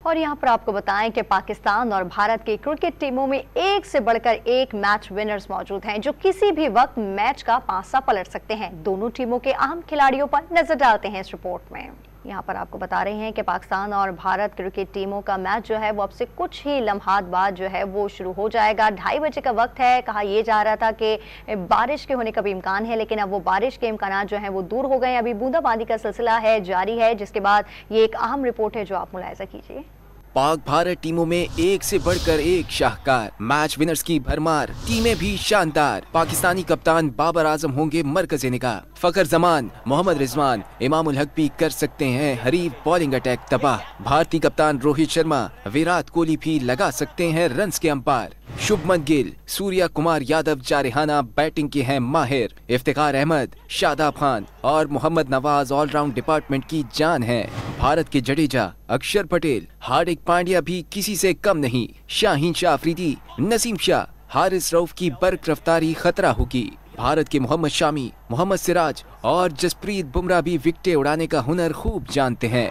और यहाँ पर आपको बताएं कि पाकिस्तान और भारत की क्रिकेट टीमों में एक से बढ़कर एक मैच विनर्स मौजूद हैं जो किसी भी वक्त मैच का पासा पलट सकते हैं। दोनों टीमों के अहम खिलाड़ियों पर नजर डालते हैं इस रिपोर्ट में। यहाँ पर आपको बता रहे हैं कि पाकिस्तान और भारत क्रिकेट टीमों का मैच जो है वो अब से कुछ ही लम्हात बाद जो है वो शुरू हो जाएगा। 2:30 बजे का वक्त है। कहा यह जा रहा था कि बारिश के होने का भी इम्कान है, लेकिन अब वो बारिश के इम्कान जो है वो दूर हो गए। अभी बूंदाबांदी का सिलसिला है जारी है, जिसके बाद ये एक अहम रिपोर्ट है जो आप मुलाहिजा कीजिए। पाक भारत टीमों में एक से बढ़कर एक शाहकार, मैच विनर्स की भरमार, टीमें भी शानदार। पाकिस्तानी कप्तान बाबर आजम होंगे मरकज़े निगाह। फखर जमान, मोहम्मद रिजवान, इमामुल हक भी कर सकते हैं हरीफ बॉलिंग अटैक तबाह। भारतीय कप्तान रोहित शर्मा, विराट कोहली भी लगा सकते हैं रन्स के अंपार। शुभमन गिल, सूर्या कुमार यादव जारहाना बैटिंग के हैं माहिर। इफ्तिखार अहमद, शादाब खान और मोहम्मद नवाज ऑलराउंड डिपार्टमेंट की जान है। भारत के जडेजा, अक्षर पटेल, हार्दिक पांड्या भी किसी से कम नहीं। शाहीन शाह अफरीदी, नसीम शाह, हारिस रऊफ की बर्क रफ्तारी खतरा होगी। भारत के मोहम्मद शामी, मोहम्मद सिराज और जसप्रीत बुमराह भी विकेटें उड़ाने का हुनर खूब जानते हैं।